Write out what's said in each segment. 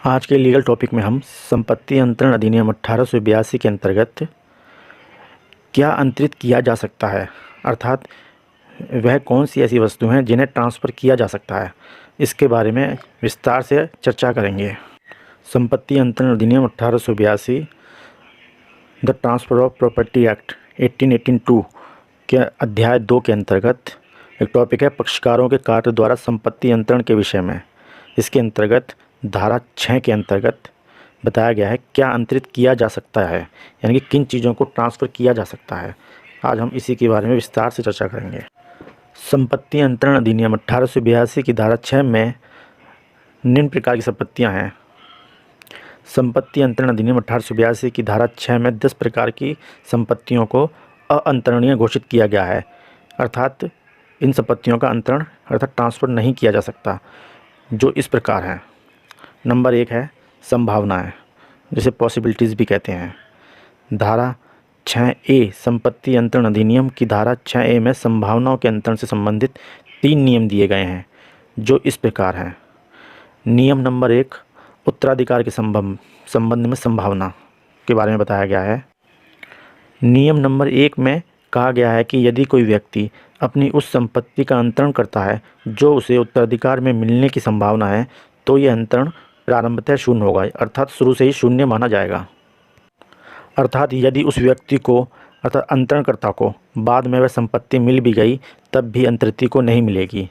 आज के legal topic में हम संपत्ति अंतरण अधिनियम 1882 के अंतर्गत क्या अंतरित किया जा सकता है, अर्थात वह कौन सी ऐसी वस्तु हैं जिन्हें ट्रांसफ़र किया जा सकता है, इसके बारे में विस्तार से चर्चा करेंगे। संपत्ति अंतरण अधिनियम 1882 the transfer of property act 1882 के अध्याय 2 के अंतर्गत एक टॉपिक है पक्षकारों के कार्य द्वारा संपत्ति अंतरण के विषय में। इसके अंतर्गत धारा 6 के अंतर्गत बताया गया है क्या अंतरित किया जा सकता है, यानी कि किन चीज़ों को ट्रांसफ़र किया जा सकता है। आज हम इसी के बारे में विस्तार से चर्चा करेंगे। संपत्ति अंतरण अधिनियम 1882 की धारा 6 में निम्न प्रकार की संपत्तियां हैं। संपत्ति अंतरण अधिनियम 1882 की धारा 6 में 10 प्रकार की संपत्तियों को अअंतरणीय घोषित किया गया है, अर्थात इन संपत्तियों का अंतरण अर्थात ट्रांसफ़र नहीं किया जा सकता, जो इस प्रकार हैं। नंबर 1 है संभावनाएं, जिसे पॉसिबिलिटीज़ भी कहते हैं। धारा 6A संपत्ति अंतरण अधिनियम की धारा 6A में संभावनाओं के अंतरण से संबंधित 3 नियम दिए गए हैं, जो इस प्रकार हैं। नियम नंबर 1 उत्तराधिकार के संबंध में संभावना के बारे में बताया गया है। नियम नंबर 1 में कहा गया है कि यदि कोई व्यक्ति अपनी उस संपत्ति का अंतरण करता है जो उसे उत्तराधिकार में मिलने की संभावना है, तो यह अंतरण प्रारंभतः शून्य होगा, अर्थात शुरू से ही शून्य माना जाएगा। अर्थात यदि उस व्यक्ति को अर्थात अंतरणकर्ता को बाद में वह संपत्ति मिल भी गई, तब भी अंतरित को नहीं मिलेगी।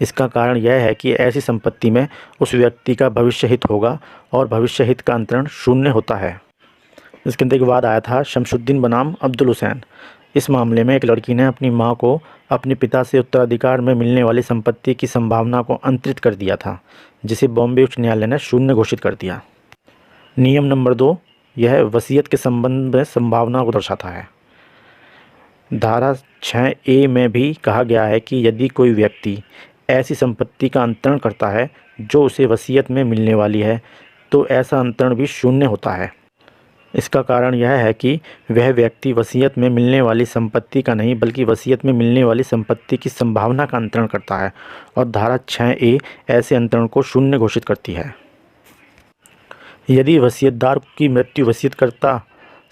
इसका कारण यह है कि ऐसी संपत्ति में उस व्यक्ति का भविष्य हित होगा और भविष्य हित का अंतरण शून्य होता है। इसके अंदर एक वाद आया था शमशुद्दीन बनाम अब्दुल हुसैन। इस मामले में एक लड़की ने अपनी मां को अपने पिता से उत्तराधिकार में मिलने वाली संपत्ति की संभावना को अंतरित कर दिया था, जिसे बॉम्बे उच्च न्यायालय ने शून्य घोषित कर दिया। नियम नंबर 2 यह वसीयत के संबंध में संभावना को दर्शाता है। धारा 6A में भी कहा गया है कि यदि कोई व्यक्ति ऐसी संपत्ति का अंतरण करता है जो उसे वसीयत में मिलने वाली है, तो ऐसा अंतरण भी शून्य होता है। इसका कारण यह है कि वह व्यक्ति वसीयत में मिलने वाली संपत्ति का नहीं, बल्कि वसीयत में मिलने वाली संपत्ति की संभावना का अंतरण करता है, और धारा 6A ऐसे अंतरण को शून्य घोषित करती है। यदि वसीयतदार की मृत्यु वसीयतकर्ता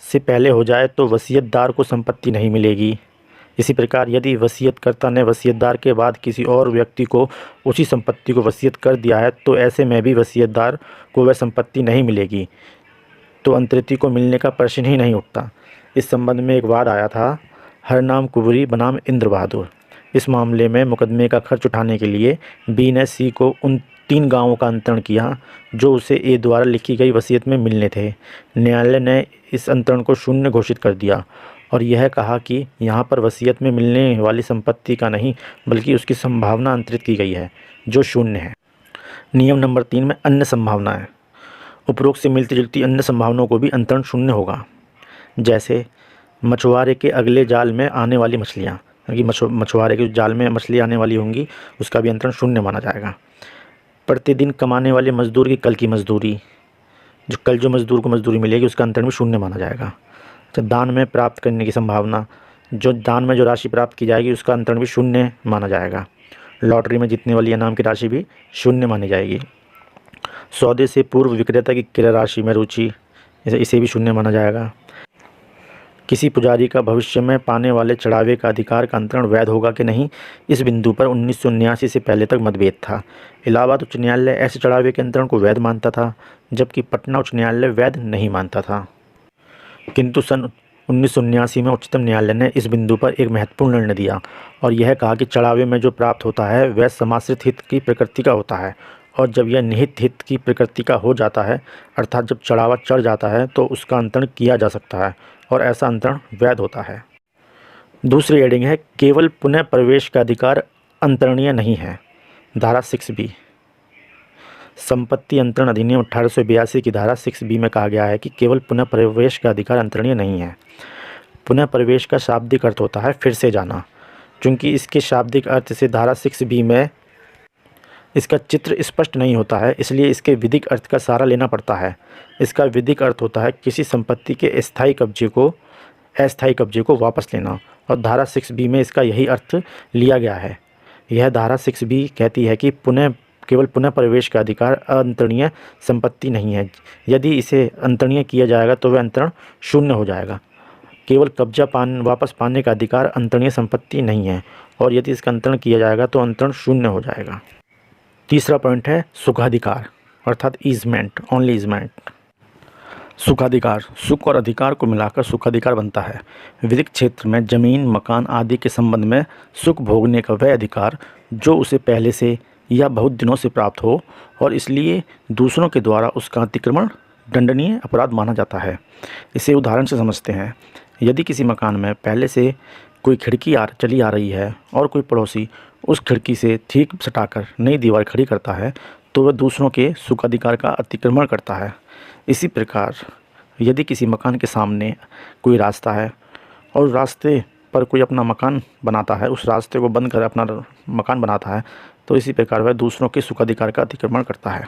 से पहले हो जाए तो वसीयतदार को संपत्ति नहीं मिलेगी। इसी प्रकार यदि वसीयतकर्ता ने वसीयतदार के बाद किसी और व्यक्ति को उसी संपत्ति को वसीयत कर दिया है, तो ऐसे में भी वसीयतदार को वह संपत्ति नहीं मिलेगी, तो अंतरित को मिलने का प्रश्न ही नहीं उठता। इस संबंध में एक वाद आया था हरनाम कुबरी बनाम इंद्र बहादुर। इस मामले में मुकदमे का खर्च उठाने के लिए बी ने सी को उन 3 गांवों का अंतरण किया जो उसे ए द्वारा लिखी गई वसीयत में मिलने थे। न्यायालय ने इस अंतरण को शून्य घोषित कर दिया और यह कहा कि यहाँ पर वसीयत में मिलने वाली संपत्ति का नहीं, बल्कि उसकी संभावना अंतरित की गई है, जो शून्य है। नियम नंबर 3 में अन्य संभावनाएं, उपरोक्त से मिलती जुलती अन्य संभावनाओं को भी अंतरण शून्य होगा। जैसे मछुआरे के अगले जाल में आने वाली मछलियाँ, यानी मछुआरे के जाल में मछली आने वाली होंगी, उसका भी अंतरण शून्य माना जाएगा। प्रतिदिन कमाने वाले मजदूर की कल की मजदूरी, जो कल जो मजदूर को मजदूरी मिलेगी, उसका अंतरण भी शून्य माना जाएगा। तो दान में प्राप्त करने की संभावना, जो दान में जो राशि प्राप्त की जाएगी, उसका अंतरण भी शून्य माना जाएगा। लॉटरी में जीतने वाली इनाम की राशि भी शून्य मानी जाएगी। सौदे से पूर्व विक्रेता की क्रय राशि में रुचि, इसे भी शून्य माना जाएगा। किसी पुजारी का भविष्य में पाने वाले चढ़ावे का अधिकार का अंतरण वैध होगा कि नहीं, इस बिंदु पर 1979 से पहले तक मतभेद था। इलाहाबाद उच्च न्यायालय ऐसे चढ़ावे के अंतरण को वैध मानता था, जबकि पटना उच्च न्यायालय वैध नहीं मानता था। किंतु सन 1979 में उच्चतम न्यायालय ने इस बिंदु पर एक महत्वपूर्ण निर्णय दिया और यह कहा कि चढ़ावे में जो प्राप्त होता है वह समाश्रित हित की प्रकृति का होता है, और जब यह निहित हित की प्रकृति का हो जाता है, अर्थात जब चढ़ावा चढ़ जाता है, तो उसका अंतरण किया जा सकता है और ऐसा अंतरण वैध होता है। दूसरी हेडिंग है केवल पुनः प्रवेश का अधिकार अंतरणीय नहीं है। धारा 6B संपत्ति अंतरण अधिनियम 1882 की धारा 6B में कहा गया है कि केवल पुनः प्रवेश का अधिकार अंतरणीय नहीं है। पुनः प्रवेश का शाब्दिक अर्थ होता है फिर से जाना। चूँकि इसके शाब्दिक अर्थ से धारा 6B में इसका चित्र स्पष्ट नहीं होता है, इसलिए इसके विधिक अर्थ का सहारा लेना पड़ता है। इसका विधिक अर्थ होता है किसी संपत्ति के अस्थायी कब्जे को वापस लेना, और धारा 6B में इसका यही अर्थ लिया गया है। यह धारा 6B कहती है कि केवल पुनः प्रवेश का अधिकार अन्तरणीय संपत्ति नहीं है। यदि इसे अन्तरणीय किया जाएगा तो वह अंतरण शून्य हो जाएगा। केवल कब्जा वापस पाने का अधिकार अन्तरणीय संपत्ति नहीं है, और यदि इसका अंतरण किया जाएगा तो अंतरण शून्य हो जाएगा। तीसरा पॉइंट है सुखाधिकार, अर्थात ईजमेंट, ओनली ईजमेंट। सुखाधिकार, सुख और अधिकार को मिलाकर सुखाधिकार बनता है। विधिक क्षेत्र में जमीन, मकान आदि के संबंध में सुख भोगने का वह अधिकार जो उसे पहले से या बहुत दिनों से प्राप्त हो और इसलिए दूसरों के द्वारा उसका अतिक्रमण दंडनीय अपराध माना जाता है। इसे उदाहरण से समझते हैं। यदि किसी मकान में पहले से कोई खिड़की चली आ रही है और कोई पड़ोसी उस खिड़की से ठीक सटाकर नई दीवार खड़ी करता है तो वह दूसरों के सुखाधिकार का अतिक्रमण करता है। इसी प्रकार यदि किसी मकान के सामने कोई रास्ता है और रास्ते पर कोई अपना मकान बनाता है, उस रास्ते को बंद कर अपना मकान बनाता है, तो इसी प्रकार वह दूसरों के सुखाधिकार का अतिक्रमण करता है।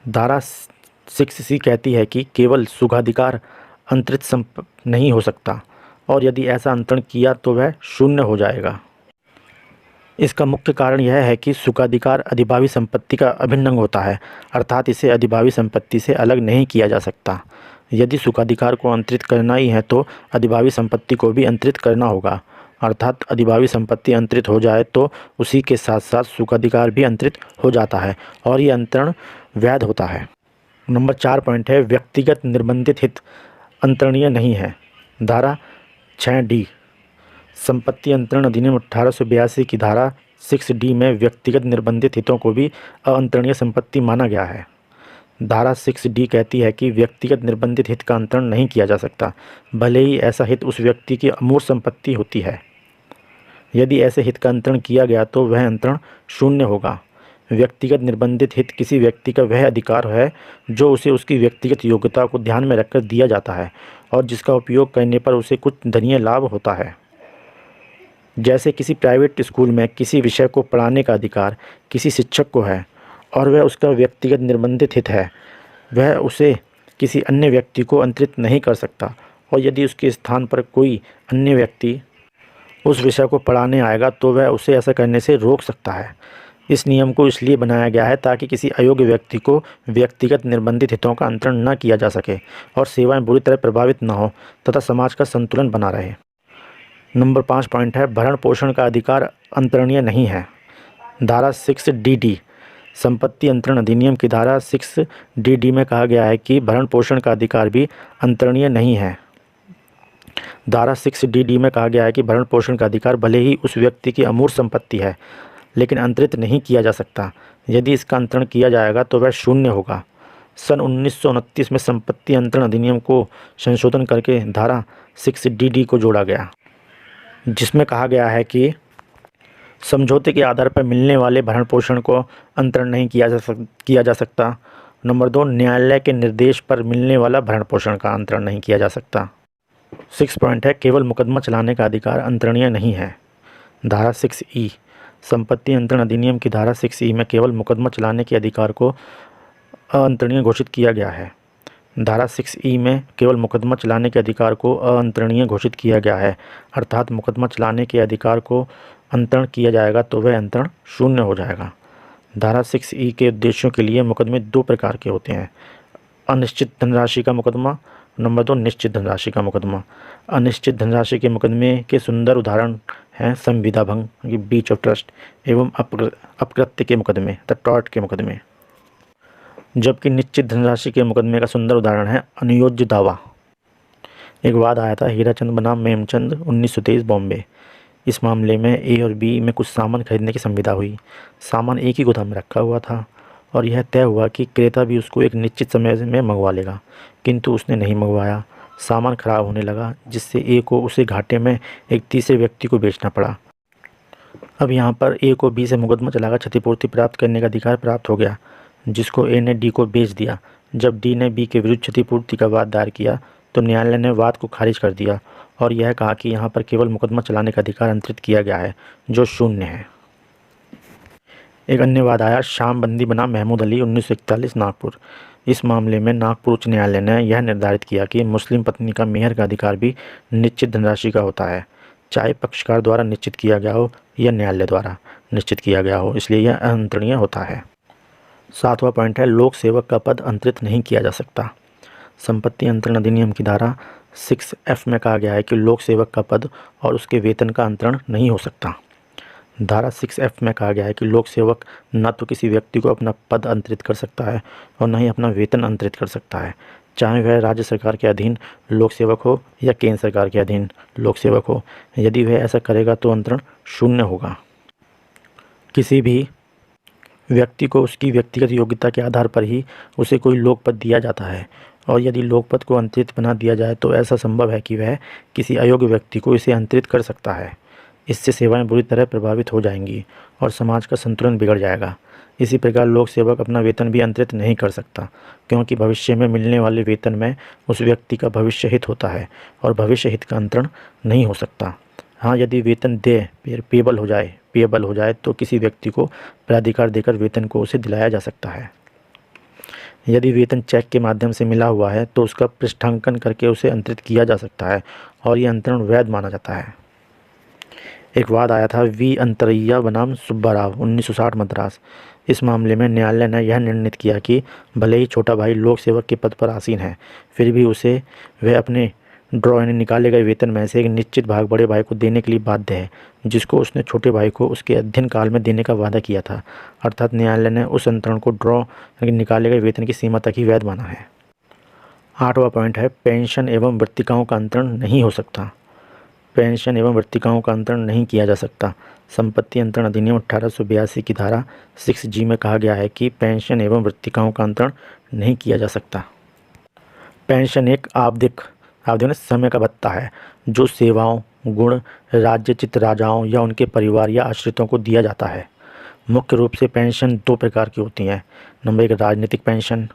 धारा 6C कहती है कि केवल सुखाधिकार अंतरित नहीं हो सकता, और यदि ऐसा अंतरण किया तो वह शून्य हो जाएगा। इसका मुख्य कारण यह है कि सुखाधिकार अधिभावी संपत्ति का अभिन्न अंग होता है, अर्थात इसे अधिभावी संपत्ति से अलग नहीं किया जा सकता। यदि सुखाधिकार को अंतरित करना ही है तो अधिभावी संपत्ति को भी अंतरित करना होगा, अर्थात अधिभावी संपत्ति अंतरित हो जाए तो उसी के साथ साथ सुखाधिकार भी अंतरित हो जाता है और ये अंतरण वैध होता है। नंबर 4 पॉइंट है व्यक्तिगत निर्बंधित हित अंतरणीय नहीं है। धारा 6D संपत्ति अंतरण अधिनियम 1882 की धारा 6D में व्यक्तिगत निर्बंधित हितों को भी अअंतरणीय संपत्ति माना गया है। धारा 6D कहती है कि व्यक्तिगत निर्बंधित हित का अंतरण नहीं किया जा सकता, भले ही ऐसा हित उस व्यक्ति की अमूर्त संपत्ति होती है। यदि ऐसे हित का अंतरण किया गया तो वह अंतरण शून्य होगा। व्यक्तिगत निर्बंधित हित किसी व्यक्ति का वह अधिकार है जो उसे उसकी व्यक्तिगत योग्यता को ध्यान में रखकर दिया जाता है और जिसका उपयोग करने पर उसे कुछ धनीय लाभ होता है। जैसे किसी प्राइवेट स्कूल में किसी विषय को पढ़ाने का अधिकार किसी शिक्षक को है और वह उसका व्यक्तिगत निर्बंधित हित है, वह उसे किसी अन्य व्यक्ति को अंतरित नहीं कर सकता, और यदि उसके स्थान पर कोई अन्य व्यक्ति उस विषय को पढ़ाने आएगा तो वह उसे ऐसा करने से रोक सकता है। इस नियम को इसलिए बनाया गया है ताकि किसी अयोग्य व्यक्ति को व्यक्तिगत निर्बंधित हितों का अंतरण न किया जा सके और सेवाएं बुरी तरह प्रभावित न हो तथा समाज का संतुलन बना रहे। नंबर 5 पॉइंट है भरण पोषण का अधिकार अंतरणीय नहीं है। धारा 6DD संपत्ति अंतरण अधिनियम की धारा 6DD में कहा गया है कि भरण पोषण का अधिकार भी अंतरणीय नहीं है। धारा 6DD में कहा गया है कि भरण पोषण का अधिकार भले ही उस व्यक्ति की अमूर्त संपत्ति है, लेकिन अंतरित नहीं किया जा सकता। यदि इसका अंतरण किया जाएगा तो वह शून्य होगा। सन 1929 में संपत्ति अंतरण अधिनियम को संशोधन करके धारा 6DD को जोड़ा गया, जिसमें कहा गया है कि समझौते के आधार पर मिलने वाले भरण पोषण को अंतरण नहीं किया जा सकता। नंबर 2 न्यायालय के निर्देश पर मिलने वाला भरण पोषण का अंतरण नहीं किया जा सकता। 6 पॉइंट है केवल मुकदमा चलाने का अधिकार अंतरणीय नहीं है। धारा 6E संपत्ति अंतरण अधिनियम की धारा 6E में केवल मुकदमा चलाने के अधिकार को अअंतरणीय घोषित किया गया है। धारा 6E में केवल मुकदमा चलाने के अधिकार को अअंतरणीय घोषित किया गया है, अर्थात मुकदमा चलाने के अधिकार को अंतरण किया जाएगा तो वह अंतरण शून्य हो जाएगा। धारा 6E के उद्देश्यों के लिए मुकदमे 2 प्रकार के होते हैं, अनिश्चित धनराशि का मुकदमा, नंबर 2 निश्चित धनराशि का मुकदमा। अनिश्चित धनराशि के मुकदमे के सुंदर उदाहरण हैं संविदा भंग, ब्रीच ऑफ ट्रस्ट एवं अपकृत्य के मुकदमे द टॉर्ट के मुकदमे, जबकि निश्चित धनराशि के मुकदमे का सुंदर उदाहरण है अनुयोज्य दावा। एक वाद आया था हीराचंद बनाम मेमचंद 1923 बॉम्बे। इस मामले में ए और बी में कुछ सामान खरीदने की संविदा हुई। सामान एक ही गोदाम में रखा हुआ था और यह तय हुआ कि क्रेता भी उसको एक निश्चित समय में मंगवा लेगा, किंतु उसने नहीं मंगवाया। सामान खराब होने लगा, जिससे ए को उसे घाटे में एक तीसरे व्यक्ति को बेचना पड़ा। अब यहाँ पर ए को बी से मुकदमा चलाकर क्षतिपूर्ति प्राप्त करने का अधिकार प्राप्त हो गया, जिसको ए ने डी को बेच दिया। जब डी ने बी के विरुद्ध क्षतिपूर्ति का वाद दायर किया तो न्यायालय ने वाद को खारिज कर दिया और यह कहा कि यहाँ पर केवल मुकदमा चलाने का अधिकार अंतरित किया गया है, जो शून्य है। एक अन्य वाद आया शाम बंदी बनाम महमूद अली 1941 नागपुर। इस मामले में नागपुर उच्च न्यायालय ने यह निर्धारित किया कि मुस्लिम पत्नी का मेहर का अधिकार भी निश्चित धनराशि का होता है। चाहे पक्षकार द्वारा निश्चित किया गया हो या न्यायालय द्वारा निश्चित किया गया हो, इसलिए यह अनंतरणीय होता है। 7वां पॉइंट है लोक सेवक का पद अंतरित नहीं किया जा सकता। संपत्ति अंतरण अधिनियम की धारा 6F में कहा गया है कि लोक सेवक का पद और उसके वेतन का अंतरण नहीं हो सकता। धारा 6F में कहा गया है कि लोक सेवक न तो किसी व्यक्ति को अपना पद अंतरित कर सकता है और न ही अपना वेतन अंतरित कर सकता है, चाहे वह राज्य सरकार के अधीन लोक सेवक हो या केंद्र सरकार के अधीन लोक सेवक हो। यदि वह ऐसा करेगा तो अंतरण शून्य होगा। किसी भी व्यक्ति को उसकी व्यक्तिगत योग्यता के आधार पर ही उसे कोई लोक पद दिया जाता है, और यदि लोक पद को अंतरित बना दिया जाए तो ऐसा संभव है कि वह किसी अयोग्य व्यक्ति को इसे अंतरित कर सकता है। इससे सेवाएं बुरी तरह प्रभावित हो जाएंगी और समाज का संतुलन बिगड़ जाएगा। इसी प्रकार लोक सेवक अपना वेतन भी अंतरित नहीं कर सकता, क्योंकि भविष्य में मिलने वाले वेतन में उस व्यक्ति का भविष्य हित होता है और भविष्य हित का अंतरण नहीं हो सकता। हाँ, यदि वेतन पेबल हो जाए तो किसी व्यक्ति को प्राधिकार देकर वेतन को उसे दिलाया जा सकता है। यदि वेतन चेक के माध्यम से मिला हुआ है तो उसका पृष्ठांकन करके उसे अंतरित किया जा सकता है और यह अंतरण वैध माना जाता है। एक वाद आया था वी अंतरैया बनाम सुब्बाराव 1960 मद्रास। इस मामले में न्यायालय ने यह निर्णित किया कि भले ही छोटा भाई लोक सेवक के पद पर आसीन है, फिर भी उसे वह अपने ड्रॉ यानी निकाले गए वेतन में से एक निश्चित भाग बड़े भाई को देने के लिए बाध्य है, जिसको उसने छोटे भाई को उसके अध्ययन काल में देने का वादा किया था। अर्थात न्यायालय ने उस अंतरण को ड्रॉ यानी निकाले गए वेतन की सीमा तक ही वैध माना है। 8वां पॉइंट है पेंशन एवं वृत्तिकाओं का अंतरण नहीं हो सकता। पेंशन एवं वृत्तिकाओं का अंतरण नहीं किया जा सकता। संपत्ति अंतरण अधिनियम 1882 की धारा 6G में कहा गया है कि पेंशन एवं वृत्तिकाओं का अंतरण नहीं किया जा सकता। पेंशन एक आवधिक समय का भत्ता है जो सेवाओं, गुण, राज्यचित राजाओं या उनके परिवार या आश्रितों को दिया जाता है। मुख्य रूप से पेंशन 2 प्रकार की होती हैं। नंबर 1 राजनीतिक पेंशन,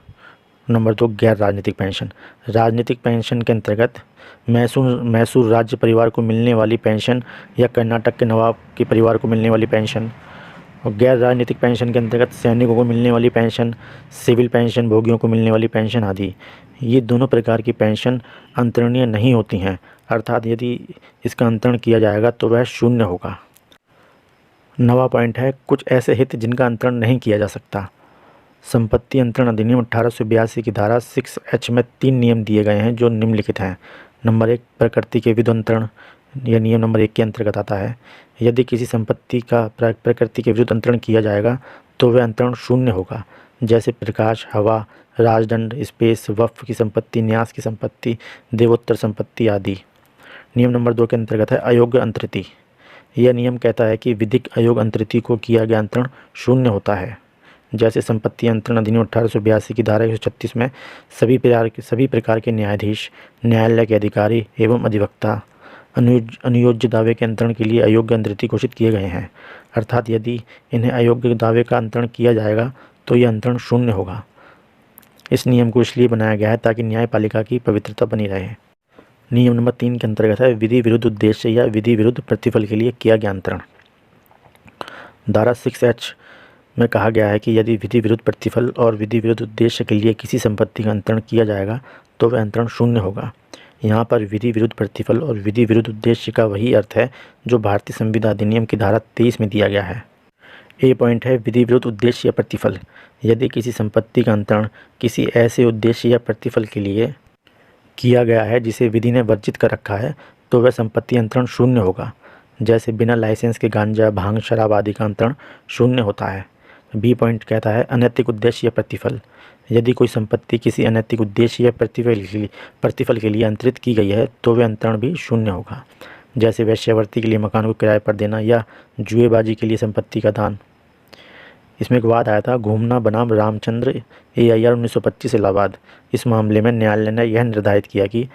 नंबर 2 गैर राजनीतिक पेंशन। राजनीतिक पेंशन के अंतर्गत मैसूर राज्य परिवार को मिलने वाली पेंशन या कर्नाटक के नवाब के परिवार को मिलने वाली पेंशन, और गैर राजनीतिक पेंशन के अंतर्गत सैनिकों को मिलने वाली पेंशन, सिविल पेंशन भोगियों को मिलने वाली पेंशन आदि। ये दोनों प्रकार की पेंशन अंतरणीय नहीं होती हैं, अर्थात यदि इसका अंतरण किया जाएगा तो वह शून्य होगा। 9वां पॉइंट है कुछ ऐसे हित जिनका अंतरण नहीं किया जा सकता। संपत्ति अंतरण अधिनियम 1882 की धारा 6H में 3 नियम दिए गए हैं जो निम्नलिखित हैं। नंबर 1 प्रकृति के विरुद्ध अंतरण, यह नियम नंबर 1 के अंतर्गत आता है। यदि किसी संपत्ति का प्रकृति के विरुद्ध अंतरण किया जाएगा तो वह अंतरण शून्य होगा, जैसे प्रकाश, हवा, राजदंड, स्पेस, वक्फ की संपत्ति, न्यास की संपत्ति, देवोत्तर संपत्ति आदि। नियम नंबर 2 के अंतर्गत है अयोग्य अंतरिति। यह नियम कहता है कि विधिक अयोग्य अंतरिति को किया गया अंतरण शून्य होता है, जैसे संपत्ति अंतरण अधिनियम 1882 की धारा 136 में सभी प्रकार के न्यायाधीश, न्यायालय के अधिकारी एवं अधिवक्ता अनुयोज्य दावे के अंतरण के लिए अयोग्य अंतरिति घोषित किए गए हैं। अर्थात यदि इन्हें अयोग्य दावे का अंतरण किया जाएगा तो यह अंतरण शून्य होगा। इस नियम को इसलिए बनाया गया है ताकि न्यायपालिका की पवित्रता बनी रहे। नियम नंबर 3 के अंतर्गत है विधि विरुद्ध उद्देश्य या विधि विरुद्ध प्रतिफल के लिए किया गया अंतरण। धारा 6H में कहा गया है कि यदि विधि विरुद्ध प्रतिफल और विधि विरुद्ध उद्देश्य के लिए किसी संपत्ति का अंतरण किया जाएगा तो वह अंतरण शून्य होगा। यहाँ पर विधि विरुद्ध प्रतिफल और विधि विरुद्ध उद्देश्य का वही अर्थ है जो भारतीय संविदा अधिनियम की धारा 23 में दिया गया है। ए पॉइंट है विधि विरुद्ध उद्देश्य या प्रतिफल। यदि किसी संपत्ति का अंतरण किसी ऐसे उद्देश्य या प्रतिफल के लिए किया गया है जिसे विधि ने वर्जित कर रखा है तो वह संपत्ति अंतरण शून्य होगा, जैसे बिना लाइसेंस के गांजा, भांग, शराब आदि का अंतरण शून्य होता है। बी पॉइंट कहता है अनैतिक उद्देश्य या प्रतिफल। यदि कोई संपत्ति किसी अनैतिक उद्देश्य या प्रतिफल के लिए अंतरित की गई है तो वह अंतरण भी शून्य होगा, जैसे वेश्यावृत्ति के लिए मकान को किराए पर देना या जुएबाजी के लिए संपत्ति का दान। इसमें एक वाद आया था घूमना बनाम रामचंद्र AIR 1925 इलाहाबाद। इस मामले में न्यायालय ने यह निर्धारित किया कि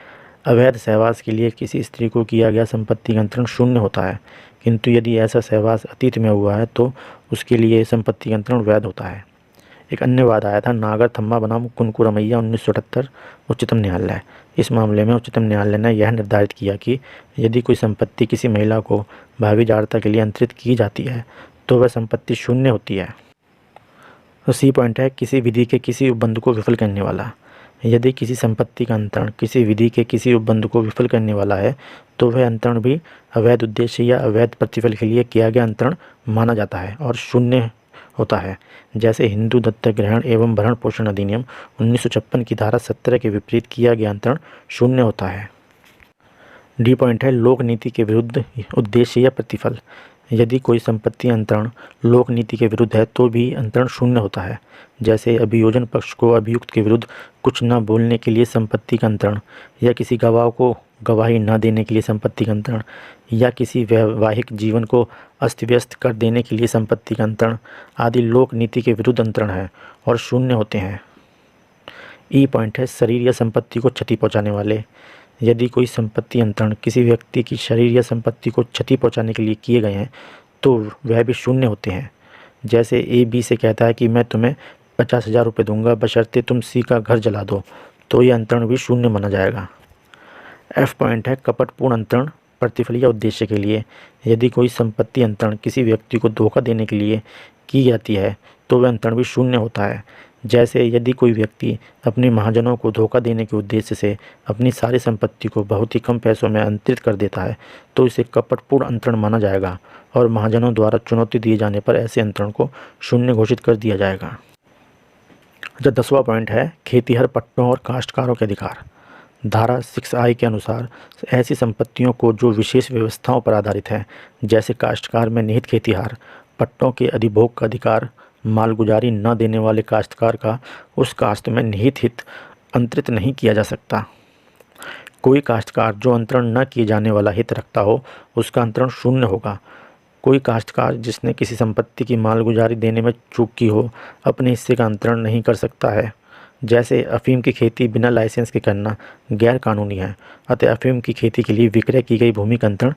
अवैध सहवास के लिए किसी स्त्री को किया गया संपत्ति का अंतरण शून्य होता है, किंतु यदि ऐसा सहवास अतीत में हुआ है तो उसके लिए संपत्ति का अंतरण वैध होता है। एक अन्य वाद आया था नागर थम्मा बनाम कुनकू रमैया 1978 उच्चतम न्यायालय। इस मामले में उच्चतम न्यायालय ने यह निर्धारित किया कि यदि कोई संपत्ति किसी महिला को भावी जाड़ता के लिए अंतरित की जाती है तो वह संपत्ति शून्य होती है। तो सी पॉइंट है किसी विधि के किसी उपबंध को विफल करने वाला। यदि किसी संपत्ति का अंतरण किसी विधि के किसी उपबंध को विफल करने वाला है तो वह अंतरण भी अवैध उद्देश्य या अवैध प्रतिफल के लिए किया गया अंतरण माना जाता है और शून्य होता है। जैसे हिंदू दत्तक ग्रहण एवं भरण पोषण अधिनियम 1956 की धारा 17 के विपरीत किया गया अंतरण शून्य होता है। डी पॉइंट है लोक नीति के विरुद्ध उद्देश्य या प्रतिफल। यदि कोई संपत्ति अंतरण लोक नीति के विरुद्ध है तो भी अंतरण शून्य होता है। जैसे अभियोजन पक्ष को अभियुक्त के विरुद्ध कुछ न बोलने के लिए संपत्ति का अंतरण, या किसी गवाह को गवाही न देने के लिए संपत्ति का अंतरण, या किसी वैवाहिक जीवन को अस्त व्यस्त कर देने के लिए संपत्ति का अंतरण आदि लोक नीति के विरुद्ध अंतरण है और शून्य होते हैं। ई पॉइंट है शरीर या संपत्ति को क्षति पहुँचाने वाले। यदि कोई संपत्ति अंतरण किसी व्यक्ति की शरीर या संपत्ति को क्षति पहुंचाने के लिए किए गए हैं तो वह भी शून्य होते हैं। जैसे ए बी से कहता है कि मैं तुम्हें 50,000 रुपये दूंगा बशर्ते तुम सी का घर जला दो, तो यह अंतरण भी शून्य माना जाएगा। एफ पॉइंट है कपटपूर्ण अंतरण प्रतिफल या उद्देश्य के लिए। यदि कोई संपत्ति अंतरण किसी व्यक्ति को धोखा देने के लिए की जाती है तो वह अंतरण भी शून्य होता है। जैसे यदि कोई व्यक्ति अपने महाजनों को धोखा देने के उद्देश्य से अपनी सारी संपत्ति को बहुत ही कम पैसों में अंतरित कर देता है तो इसे कपटपूर्ण अंतरण माना जाएगा और महाजनों द्वारा चुनौती दिए जाने पर ऐसे अंतरण को शून्य घोषित कर दिया जाएगा। जो 10वां पॉइंट है खेतीहर पट्टों और काश्तकारों के अधिकार। धारा 6I के अनुसार ऐसी संपत्तियों को जो विशेष व्यवस्थाओं पर आधारित हैं, जैसे काश्तकार में निहित खेतीहार पट्टों के अधिभोग का अधिकार, मालगुजारी न देने वाले काश्तकार का उस काश्त में निहित हित अंतरित नहीं किया जा सकता। कोई काश्तकार जो अंतरण न किए जाने वाला हित रखता हो उसका अंतरण शून्य होगा। कोई काश्तकार जिसने किसी संपत्ति की मालगुजारी देने में चूक की हो अपने हिस्से का अंतरण नहीं कर सकता है। जैसे अफीम की खेती बिना लाइसेंस के करना गैर कानूनी है, अतः अफीम की खेती के लिए विक्रय की गई भूमि का अंतरण